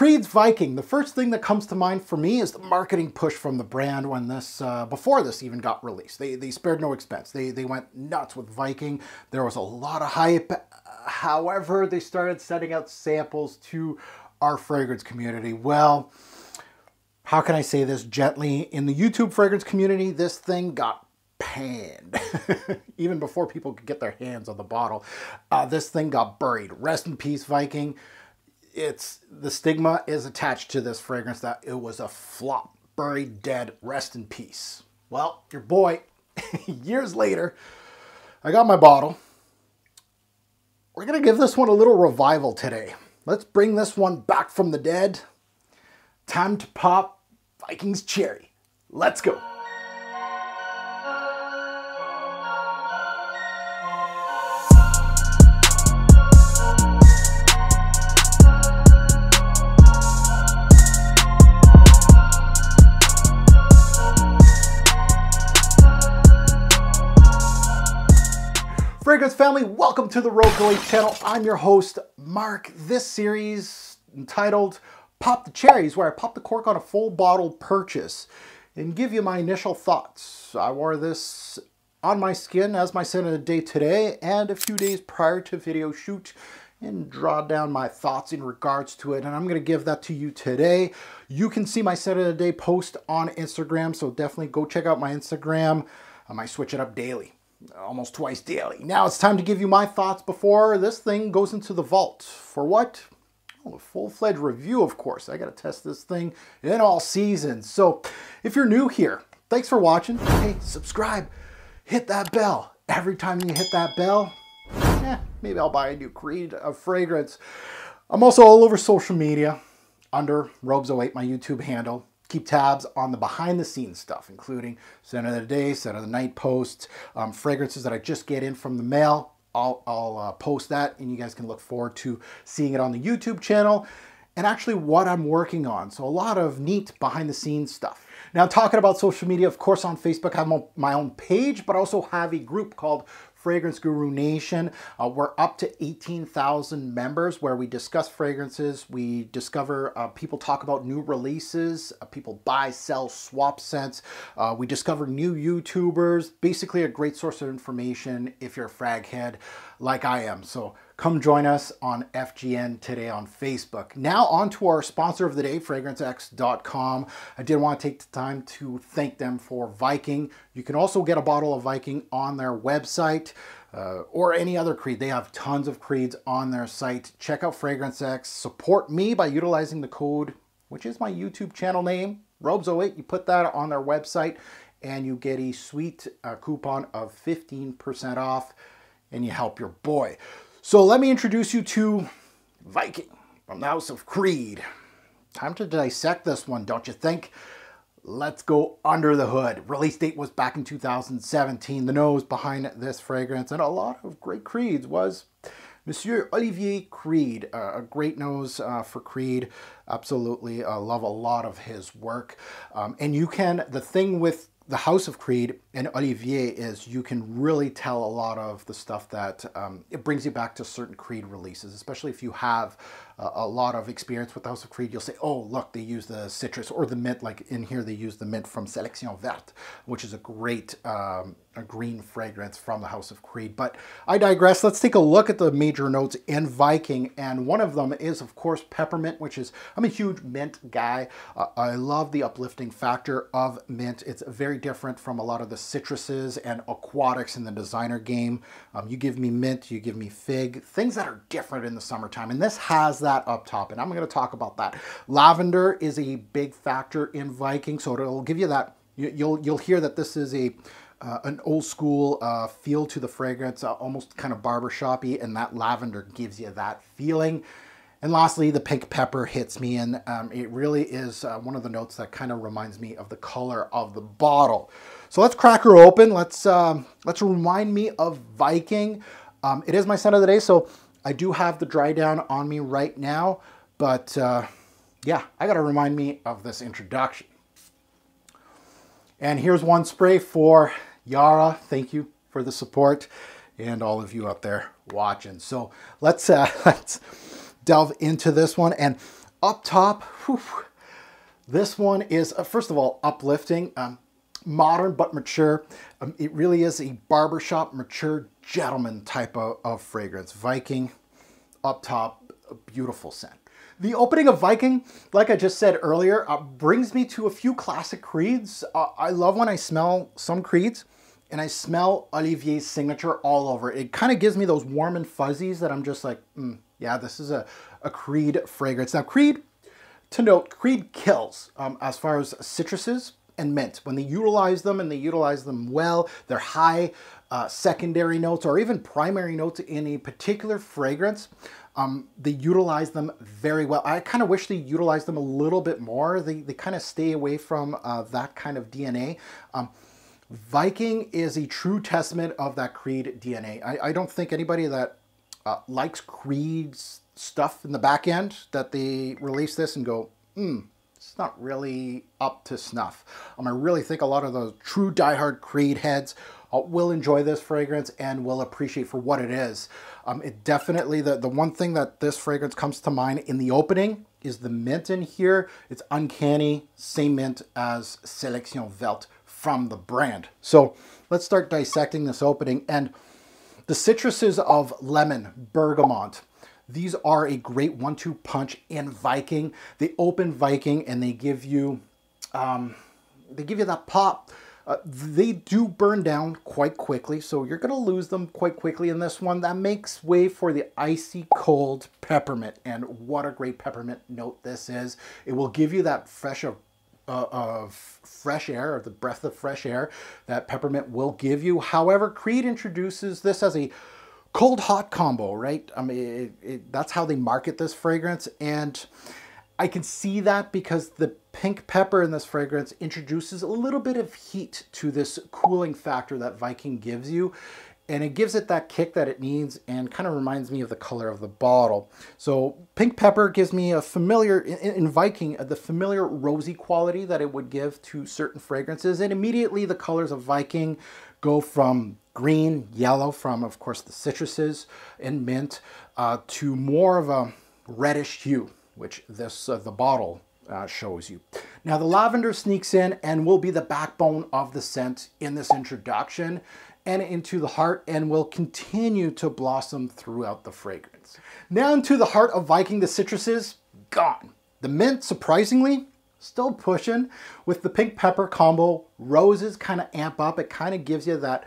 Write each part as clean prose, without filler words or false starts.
Creed's Viking. The first thing that comes to mind for me is the marketing push from the brand when this, before this even got released. They spared no expense. They went nuts with Viking. There was a lot of hype. However, they started sending out samples to our fragrance community. Well, how can I say this gently? In the YouTube fragrance community, this thing got panned. Even before people could get their hands on the bottle, this thing got buried. Rest in peace, Viking. The stigma is attached to this fragrance that it was a flop, buried, dead, rest in peace. Well, your boy, years later, I got my bottle. We're going to give this one a little revival today. Let's bring this one back from the dead. Time to pop Viking's cherry. Let's go. Fragrance family, welcome to the Revolver channel. I'm your host, Mark. This series entitled Pop the Cherries, where I pop the cork on a full bottle purchase and give you my initial thoughts. I wore this on my skin as my scent of the day today and a few days prior to video shoot and draw down my thoughts in regards to it. And I'm going to give that to you today. You can see my scent of the day post on Instagram, so definitely go check out my Instagram. I might switch it up daily. Almost twice daily. Now it's time to give you my thoughts before this thing goes into the vault. For what? Oh, a full-fledged review, of course. I got to test this thing in all seasons. So if you're new here, thanks for watching. Hey, subscribe. Hit that bell. Every time you hit that bell, maybe I'll buy a new Creed of fragrance. I'm also all over social media under Robes08, my YouTube handle. Keep tabs on the behind-the-scenes stuff, including scent of the day, scent of the night posts, fragrances that I just get in from the mail. I'll post that, and you guys can look forward to seeing it on the YouTube channel and actually what I'm working on. So a lot of neat behind-the-scenes stuff. Now, talking about social media, of course, on Facebook, I have my own page, but I also have a group called Fragrance Guru Nation. We're up to 18,000 members where we discuss fragrances. We discover, people talk about new releases. People buy, sell, swap scents. We discover new YouTubers. Basically a great source of information if you're a frag head like I am. So come join us on FGN today on Facebook. Now on to our sponsor of the day, FragranceX.com. I did want to take the time to thank them for Viking. You can also get a bottle of Viking on their website or any other Creed. They have tons of Creeds on their site. Check out FragranceX. Support me by utilizing the code, which is my YouTube channel name, Robes08. You put that on their website and you get a sweet coupon of 15% off and you help your boy. So let me introduce you to Viking from the House of Creed. Time to dissect this one, don't you think? Let's go under the hood. Release date was back in 2017. The nose behind this fragrance and a lot of great Creeds was Monsieur Olivier Creed. A great nose for Creed. Absolutely love a lot of his work. And you can, the thing with the House of Creed and Olivier is you can really tell a lot of the stuff that it brings you back to certain Creed releases, especially if you have a lot of experience with the House of Creed. You'll say, oh, look, they use the citrus or the mint, like in here they use the mint from Sélection Verte, which is a great a green fragrance from the House of Creed. But I digress. Let's take a look at the major notes in Viking. And one of them is, of course, peppermint, which is, I'm a huge mint guy. I love the uplifting factor of mint. It's very different from a lot of the citruses and aquatics in the designer game. You give me mint, you give me fig, things that are different in the summertime. And this has that up top, and I'm going to talk about that. Lavender is a big factor in Viking, so it'll give you that. You'll hear that this is an old school feel to the fragrance, almost kind of barbershop-y, and that lavender gives you that feeling. And lastly, the pink pepper hits me, and it really is one of the notes that kind of reminds me of the color of the bottle. So let's crack her open. Let's remind me of Viking. It is my scent of the day, so I do have the dry down on me right now, but yeah, I got to remind me of this introduction. And here's one spray for Yara. Thank you for the support and all of you out there watching. So let's delve into this one. And Up top, whew, this one is, first of all, uplifting, modern but mature. It really is a barbershop mature gentleman type of fragrance. Viking, up top, a beautiful scent. The opening of Viking, like I just said earlier, brings me to a few classic creeds. I love when I smell some creeds and I smell Olivier's signature all over. It kind of gives me those warm and fuzzies that I'm just like, yeah, this is a Creed fragrance. Now, Creed, to note, Creed kills as far as citruses and mint. When they utilize them, and they utilize them well, they're high secondary notes or even primary notes in a particular fragrance. They utilize them very well. I kind of wish they utilized them a little bit more. They kind of stay away from that kind of DNA. Viking is a true testament of that Creed DNA. I don't think anybody that likes Creed's stuff in the back end, that they release this and go, it's not really up to snuff. I really think a lot of those true diehard Creed heads will enjoy this fragrance and will appreciate for what it is. It definitely, the one thing that this fragrance comes to mind in the opening is the mint in here. It's uncanny, same mint as Sélection Verte from the brand. So let's start dissecting this opening. And the citruses of lemon, bergamot, these are a great 1-2 punch in Viking. They open Viking and they give you that pop. They do burn down quite quickly, so you're going to lose them quite quickly in this one. That makes way for the icy cold peppermint, and what a great peppermint note this is. It will give you that fresh air, or the breath of fresh air that peppermint will give you. However, Creed introduces this as a cold-hot combo, right? That's how they market this fragrance, and I can see that because the pink pepper in this fragrance introduces a little bit of heat to this cooling factor that Viking gives you, and it gives it that kick that it needs and kind of reminds me of the color of the bottle. So pink pepper gives me a familiar, in Viking, the familiar rosy quality that it would give to certain fragrances, and immediately the colors of Viking go from green, yellow from, of course, the citruses and mint, to more of a reddish hue, which this the bottle shows you. Now the lavender sneaks in and will be the backbone of the scent in this introduction and into the heart, and will continue to blossom throughout the fragrance. Now into the heart of Viking, the citruses, gone. The mint, surprisingly, still pushing with the pink pepper combo. Roses kind of amp up. It kind of gives you that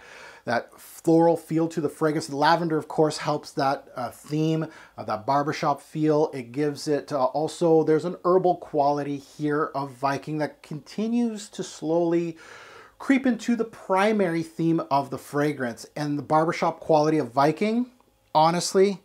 floral feel to the fragrance. The lavender, of course, helps that theme, that barbershop feel. It gives it also, there's an herbal quality here of Viking that continues to slowly creep into the primary theme of the fragrance. And the barbershop quality of Viking, honestly,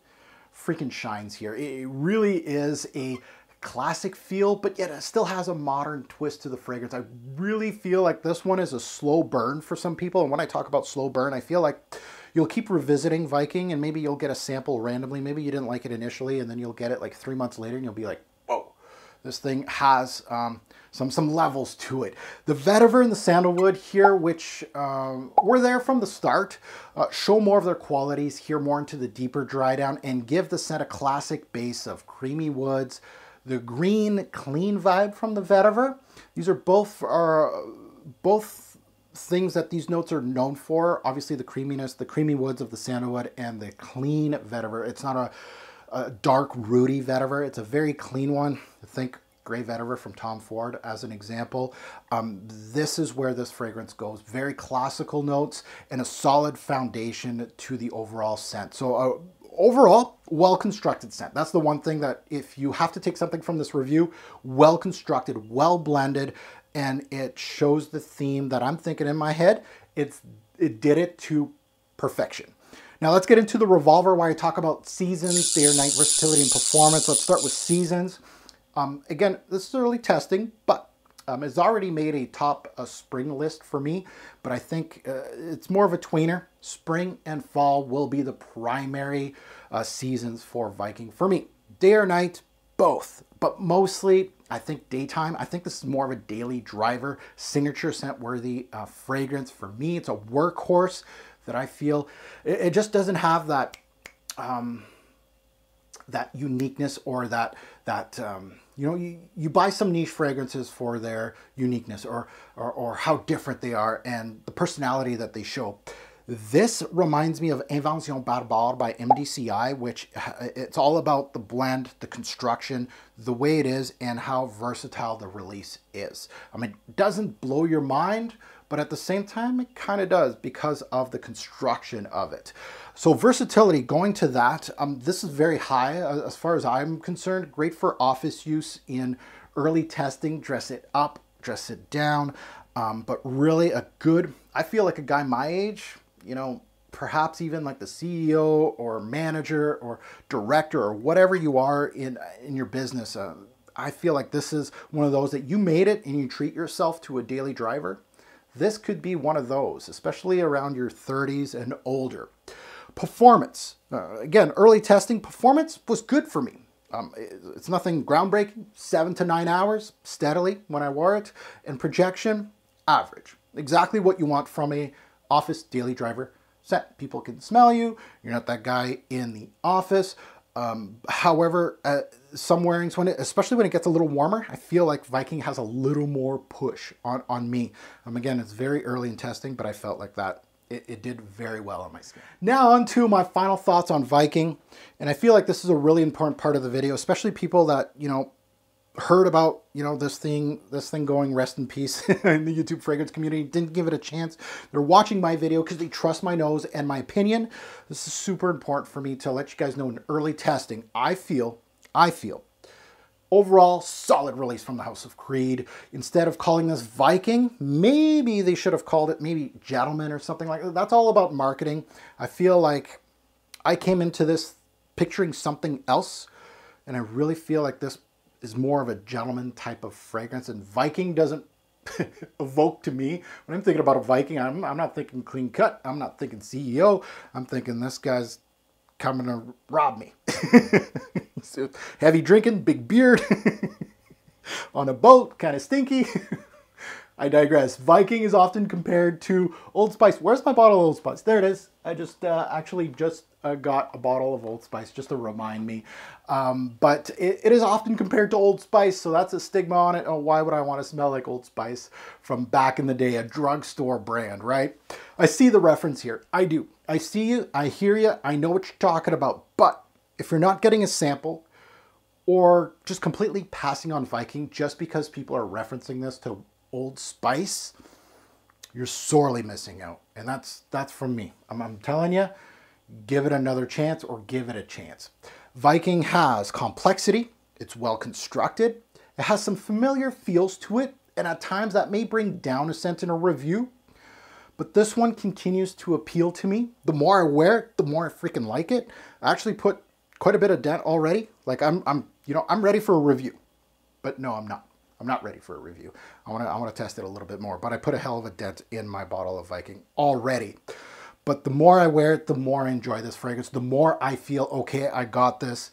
freaking shines here. It really is a classic feel, but yet it still has a modern twist to the fragrance. I really feel like this one is a slow burn for some people. And when I talk about slow burn, I feel like you'll keep revisiting Viking and maybe you'll get a sample randomly. Maybe you didn't like it initially and then you'll get it like 3 months later and you'll be like, whoa, this thing has some levels to it. The vetiver and the sandalwood here, which were there from the start, show more of their qualities here, more into the deeper dry down, and give the scent a classic base of creamy woods. The green, clean vibe from the vetiver. These are both things that these notes are known for. Obviously the creaminess, the creamy woods of the sandalwood, and the clean vetiver. It's not a dark, rooty vetiver. It's a very clean one. Think gray vetiver from Tom Ford as an example. This is where this fragrance goes. Very classical notes and a solid foundation to the overall scent. So overall, well-constructed scent. That's the one thing that if you have to take something from this review, well-constructed, well-blended, and it shows the theme that I'm thinking in my head. It did it to perfection. Now let's get into the Revolver, where I talk about seasons, day or night versatility, and performance. Let's start with seasons. Again, this is early testing, but it's already made a top spring list for me, but I think it's more of a tweener. Spring and fall will be the primary seasons for Viking for me. Day or night, both, but mostly I think daytime. I think this is more of a daily driver, signature scent worthy fragrance. For me, it's a workhorse that I feel, it just doesn't have that that uniqueness, or that you know, you buy some niche fragrances for their uniqueness, or how different they are and the personality that they show. This reminds me of Invention Barbare by MDCI, which it's all about the blend, the construction, the way it is, and how versatile the release is. I mean, it doesn't blow your mind, but at the same time, it kind of does because of the construction of it. So versatility, going to that, this is very high as far as I'm concerned. Great for office use in early testing, dress it up, dress it down, but really a good, I feel like a guy my age, you know, perhaps even like the CEO or manager or director or whatever you are in your business. I feel like this is one of those that you made it and you treat yourself to a daily driver. This could be one of those, especially around your 30s and older. Performance. Again, early testing, performance was good for me. It's nothing groundbreaking, 7 to 9 hours steadily when I wore it. And projection, average. Exactly what you want from a office daily driver scent. People can smell you. You're not that guy in the office. However, some wearings, especially when it gets a little warmer, I feel like Viking has a little more push on me. Again, it's very early in testing, but I felt like that it did very well on my skin. Now on to my final thoughts on Viking. And I feel like this is a really important part of the video, especially people that, you know, heard about, you know, this thing going rest in peace in the YouTube fragrance community, didn't give it a chance. They're watching my video because they trust my nose and my opinion. This is super important for me to let you guys know in early testing. I feel overall solid release from the House of Creed. Instead of calling this Viking, maybe they should have called it maybe Gentleman or something like that. That's all about marketing. I feel like I came into this picturing something else, and I really feel like this is more of a gentleman type of fragrance, and Viking doesn't evoke to me. When I'm thinking about a Viking, I'm not thinking clean cut. I'm not thinking CEO. I'm thinking this guy's coming to rob me. So, heavy drinking, big beard, on a boat, kind of stinky. I digress. Viking is often compared to Old Spice. Where's my bottle of Old Spice? There it is. I just actually got a bottle of Old Spice just to remind me. But it is often compared to Old Spice, so that's a stigma on it. Oh, why would I want to smell like Old Spice from back in the day, a drugstore brand, right? I see the reference here. I do. I see you. I hear you. I know what you're talking about. But if you're not getting a sample, or just completely passing on Viking just because people are referencing this to Old Spice, you're sorely missing out. And that's from me. I'm telling you, give it another chance, or give it a chance. Viking has complexity. It's well constructed. It has some familiar feels to it, and at times that may bring down a scent in a review. But this one continues to appeal to me. The more I wear it, the more I freaking like it. I actually put quite a bit of dent already. Like I'm ready for a review. But no, I'm not. I'm not ready for a review. I want to test it a little bit more. But I put a hell of a dent in my bottle of Viking already. But the more I wear it, the more I enjoy this fragrance. The more I feel, okay, I got this.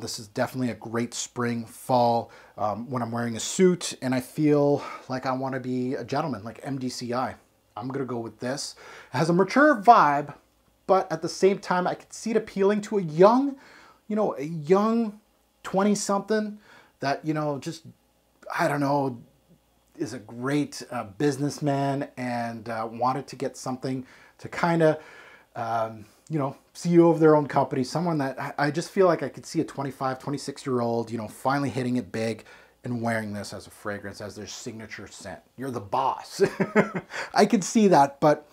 This is definitely a great spring, fall, when I'm wearing a suit and I feel like I want to be a gentleman, like MDCI. I'm going to go with this. It has a mature vibe, but at the same time, I could see it appealing to a young 20-something that, just, I don't know, is a great businessman and wanted to get something to kind of, CEO of their own company, someone that I just feel like I could see a 25, 26-year-old, finally hitting it big and wearing this as a fragrance, as their signature scent. You're the boss. I could see that, but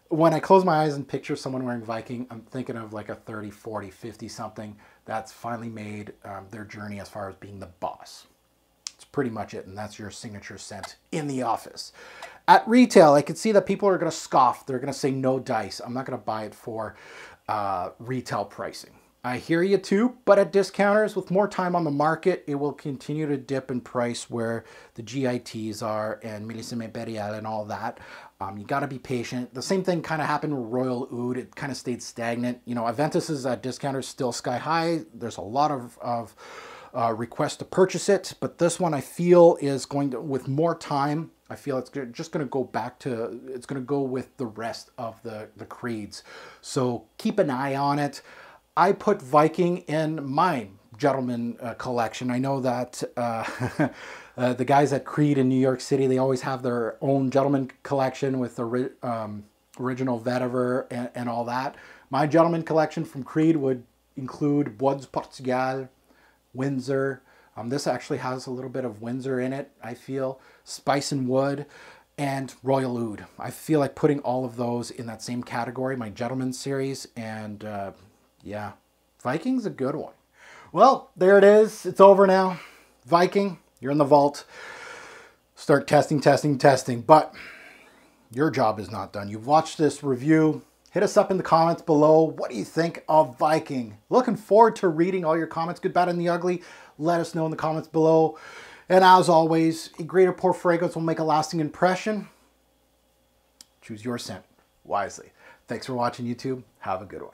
when I close my eyes and picture someone wearing Viking, I'm thinking of like a 30, 40, 50-something that's finally made their journey as far as being the boss. It's pretty much it, and that's your signature scent in the office. At retail, I could see that people are going to scoff. They're going to say no dice. I'm not going to buy it for retail pricing. I hear you too, but at discounters with more time on the market, it will continue to dip in price where the GITs are and Millésime Impérial and all that. You got to be patient. The same thing kind of happened with Royal Oud. It kind of stayed stagnant. Aventus at discounters still sky high. There's a lot of requests to purchase it, but this one I feel is going to, with more time, I feel it's just going to go back to, it's going to go with the rest of the creeds. So keep an eye on it. I put Viking in my gentleman collection. I know that the guys at Creed in New York City, they always have their own gentleman collection with the original vetiver and all that. My gentleman collection from Creed would include Bois Portugal, Windsor. This actually has a little bit of Windsor in it, I feel. Spice and Wood, and Royal Oud. I feel like putting all of those in that same category, my gentleman series, and yeah, Viking's a good one. Well, there it is. It's over now. Viking, you're in the vault. Start testing, testing, testing. But your job is not done. You've watched this review. Hit us up in the comments below. What do you think of Viking? Looking forward to reading all your comments, good, bad, and the ugly. Let us know in the comments below. And as always, a great or poor fragrance will make a lasting impression. Choose your scent wisely. Thanks for watching, YouTube. Have a good one.